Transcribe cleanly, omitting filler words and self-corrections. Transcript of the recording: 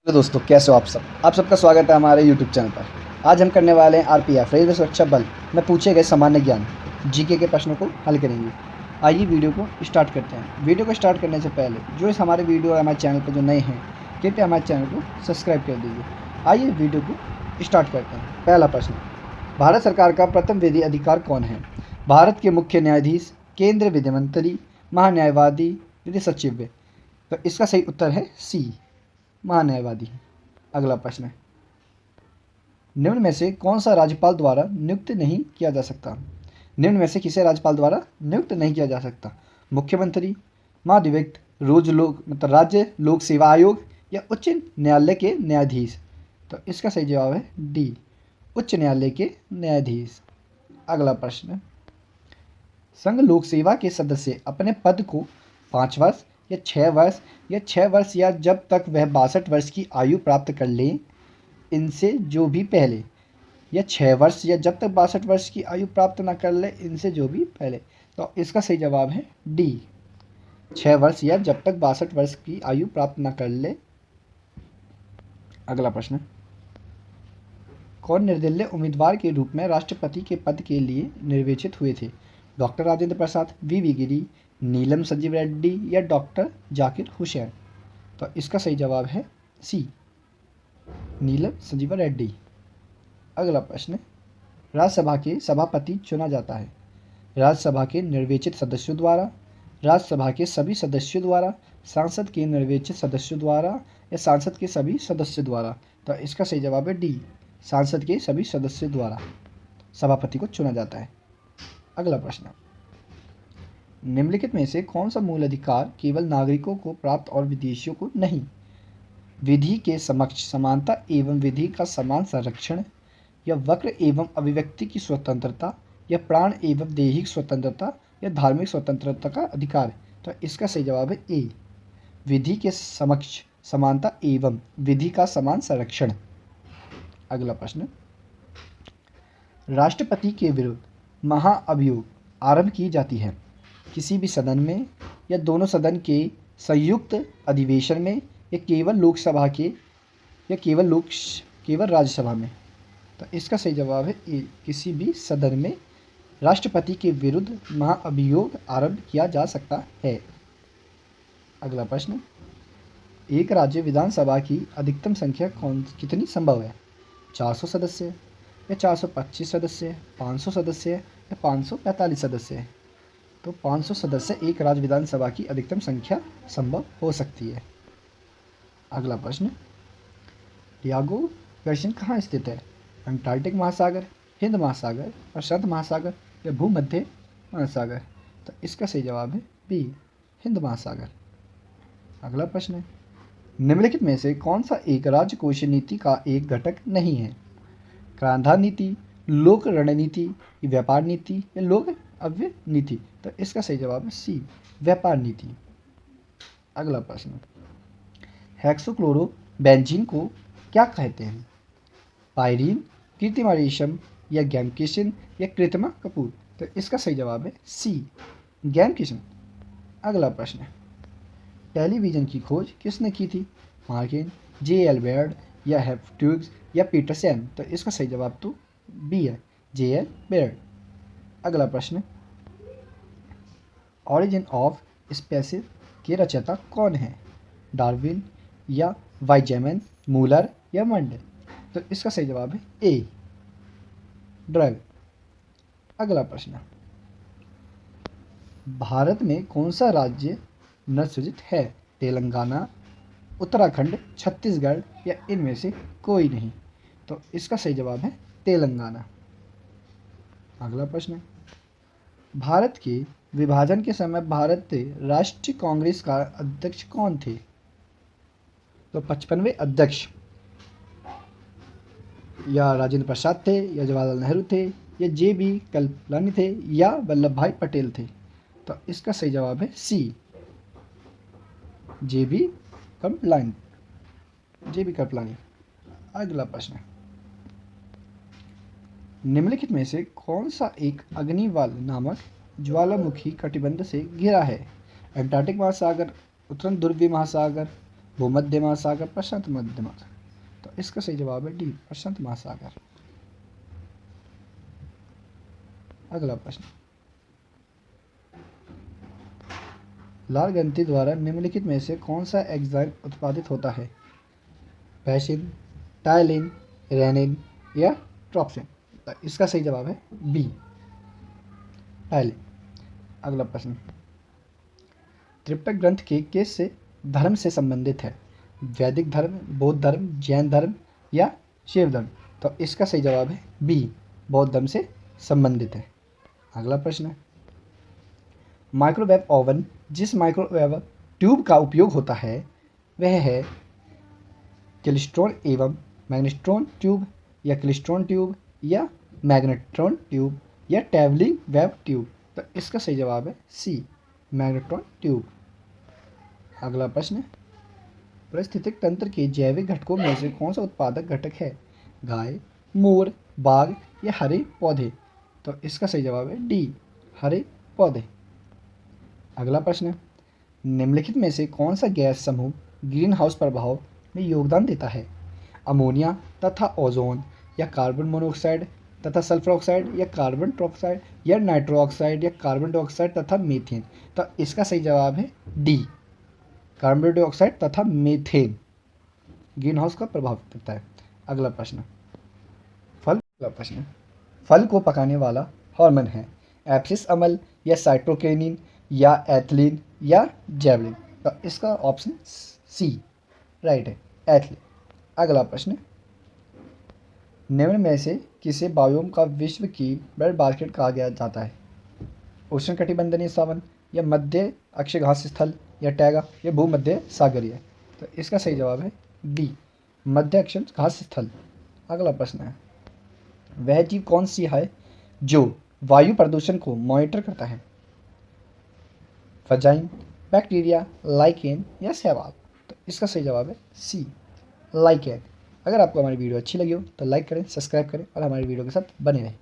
तो दोस्तों कैसे हो आप सबका स्वागत है हमारे यूट्यूब चैनल पर। आज हम करने वाले हैं आरपीएफ रेलवे सुरक्षा बल में पूछे गए सामान्य ज्ञान जीके के प्रश्नों को हल करेंगे। आइए वीडियो को स्टार्ट करते हैं। वीडियो को स्टार्ट करने से पहले जो इस हमारे वीडियो और हमारे चैनल पर जो नए हैं कृपया हमारे चैनल को सब्सक्राइब कर दीजिए। आइए वीडियो को स्टार्ट करते हैं। पहला प्रश्न, भारत सरकार का प्रथम विधि अधिकार कौन है? भारत के मुख्य न्यायाधीश, केंद्रीय विधि मंत्री, महान्यायवादी, विधि सचिव। तो इसका सही उत्तर है सी, महान्यायवादी। अगला प्रश्न है, निम्न में से कौन सा राज्यपाल द्वारा नियुक्त नहीं किया जा सकता? निम्न में से किसे राज्यपाल द्वारा नियुक्त नहीं किया जा सकता? मुख्यमंत्री, महाधिवक्ता, राज्य लोक सेवा आयोग या उच्च न्यायालय के न्यायाधीश। तो इसका सही जवाब है डी, उच्च न्यायालय के न्यायाधीश। अगला प्रश्न, संघ लोक सेवा के सदस्य अपने पद को 5 वर्ष या 6 वर्ष या 6 वर्ष या जब तक वह 62 वर्ष की आयु प्राप्त कर ले, इनसे जो भी पहले, या 6 वर्ष या जब तक 62 वर्ष की आयु प्राप्त न कर ले, इनसे जो भी पहले। तो इसका सही जवाब है डी, 6 वर्ष या जब तक 62 वर्ष की आयु प्राप्त न कर ले। अगला प्रश्न, कौन निर्दलीय उम्मीदवार के रूप में राष्ट्रपति के पद के लिए निर्वाचित हुए थे? डॉक्टर राजेंद्र प्रसाद, वी गिरी, नीलम संजीव रेड्डी या डॉक्टर जाकिर हुसैन। तो इसका सही जवाब है सी, नीलम संजीव रेड्डी। अगला प्रश्न, राज्यसभा के सभापति चुना जाता है राज्यसभा के निर्वाचित सदस्यों द्वारा, राज्यसभा के सभी सदस्यों द्वारा, सांसद के निर्वाचित सदस्यों द्वारा या सांसद के सभी सदस्यों द्वारा। तो इसका सही जवाब है डी, सांसद के सभी सदस्यों द्वारा सभापति को चुना जाता है। अगला प्रश्न, निम्नलिखित में से कौन सा मूल अधिकार केवल नागरिकों को प्राप्त और विदेशियों को नहीं? विधि के समक्ष समानता एवं विधि का समान संरक्षण, या वक्र एवं अभिव्यक्ति की स्वतंत्रता, या प्राण एवं दैहिक स्वतंत्रता, या धार्मिक स्वतंत्रता का अधिकार। तो इसका सही जवाब है ए, विधि के समक्ष समानता एवं विधि का समान संरक्षण। अगला प्रश्न, राष्ट्रपति के विरुद्ध महाअभियोग आरंभ की जाती है किसी भी सदन में, या दोनों सदन के संयुक्त अधिवेशन में, या केवल लोकसभा के, या केवल राज्यसभा में। तो इसका सही जवाब है ए, किसी भी सदन में राष्ट्रपति के विरुद्ध महाअभियोग आरंभ किया जा सकता है। अगला प्रश्न, एक राज्य विधानसभा की अधिकतम संख्या कितनी संभव है? 400 सदस्य, या 425 सदस्य, 500 सदस्य, या 545 सदस्य। तो 500 सदस्य एक राज्य विधानसभा की अधिकतम संख्या संभव हो सकती है। अगला प्रश्न, डियागो गर्शन कहाँ स्थित है? अंटार्कटिक महासागर, हिंद महासागर, प्रशांत महासागर या भूमध्य महासागर। तो इसका सही जवाब है बी, हिंद महासागर। अगला प्रश्न, निम्नलिखित में से कौन सा एक राजकोषीय नीति का एक घटक नहीं है? कराधान नीति, लोक रणनीति, व्यापार नीति या लोक अव्यय नीति। तो इसका सही जवाब है सी, व्यापार नीति। अगला प्रश्न, हेक्सोक्लोरोबेंजीन को क्या कहते हैं? पायरीन, कृत्रिमा रेशम, या गैमकीशिन, या कृत्रिमा कपूर। तो इसका सही जवाब है सी, गैमकीशिन। अगला प्रश्न, टेलीविज़न की खोज किसने की थी? मार्किन, जे.एल. बेयर्ड, या हेप्ट्यूग्स, या पीटरसन। तो इसका सही जवाब तो बी है, जे.एल. बेयर्ड। अगला प्रश्न, ऑरिजिन ऑफ स्पीसीज के रचयिता कौन है? डार्विन, या वाइजेमैन, मूलर, या मंडे। तो इसका सही जवाब है ए, ड्रग। अगला प्रश्न, भारत में कौन सा राज्य नवसृजित है? तेलंगाना, उत्तराखंड, छत्तीसगढ़ या इनमें से कोई नहीं। तो इसका सही जवाब है तेलंगाना। अगला प्रश्न, भारत के विभाजन के समय भारतीय राष्ट्रीय कांग्रेस का अध्यक्ष कौन थे? तो 55वें अध्यक्ष या राजेंद्र प्रसाद थे, या जवाहरलाल नेहरू थे, या जे.बी. कृपलानी थे, या वल्लभ भाई पटेल थे। तो इसका सही जवाब है सी, जे.बी. कृपलानी। अगला प्रश्न, निम्नलिखित में से कौन सा एक अग्निवाल नामक ज्वालामुखी कटिबंध से घिरा है? अंटार्कटिक महासागर, उत्तर ध्रुवीय महासागर, भूमध्य महासागर, प्रशांत मध्य महासागर। तो इसका सही जवाब है डी, प्रशांत महासागर। अगला प्रश्न, लाल ग्रंथि द्वारा निम्नलिखित में से कौन सा एंजाइम उत्पादित होता है? पैसिन, टायलिन, रेनिन या ट्रॉप्सिन। तो इसका सही जवाब है बी, टायलिन। अगला प्रश्न, त्रिपिटक ग्रंथ के किस से धर्म से संबंधित है? वैदिक धर्म, बौद्ध धर्म, जैन धर्म या शिव धर्म। तो इसका सही जवाब है बी, बौद्ध धर्म से संबंधित है। अगला प्रश्न है, माइक्रोवेव ओवन जिस माइक्रोवेव ट्यूब का उपयोग होता है वह है क्लिस्ट्रॉन एवं मैग्नेट्रॉन ट्यूब या क्लिस्ट्रॉन ट्यूब या मैग्नेट्रॉन ट्यूब या ट्रैवलिंग वेव ट्यूब। तो इसका सही जवाब है सी, मैग्नेट्रॉन ट्यूब। अगला प्रश्न है, पारिस्थितिक तंत्र के जैविक घटकों में से कौन सा उत्पादक घटक है? गाय, मोर, बाघ या हरे पौधे। तो इसका सही जवाब है डी, हरे पौधे। अगला प्रश्न है, निम्नलिखित में से कौन सा गैस समूह ग्रीन हाउस प्रभाव में योगदान देता है? अमोनिया तथा ओजोन या कार्बन मोनोऑक्साइड तथा सल्फर ऑक्साइड या कार्बन ट्रोक्साइड या नाइट्रो ऑक्साइड या कार्बन डाइऑक्साइड तथा मीथेन। तो इसका सही जवाब है डी, कार्बन डाइऑक्साइड तथा मीथेन ग्रीन हाउस का प्रभाव करता है। अगला प्रश्न, फल को पकाने वाला हार्मोन है एप्सिस अम्ल या साइटोकिनिन या एथिलीन या जैवलिन। तो इसका ऑप्शन सी राइट है, एथिलीन। अगला प्रश्न, निम्न में से किसे बायोम का विश्व की ब्रेड बास्केट कहा गया जाता है? उष्णकटिबंधीय सावन या मध्य अक्षीय घास स्थल या टैगा या भूमध्य सागरीय। तो इसका सही जवाब है बी, मध्य अक्षीय घास स्थल। अगला प्रश्न है, वह जीव कौन सी है जो वायु प्रदूषण को मॉनिटर करता है? फजाइन, बैक्टीरिया, लाइकेन या शैवाल। तो इसका सही जवाब है सी, लाइकेन। अगर आपको हमारी वीडियो अच्छी लगी हो तो लाइक करें, सब्सक्राइब करें और हमारी वीडियो के साथ बने रहें।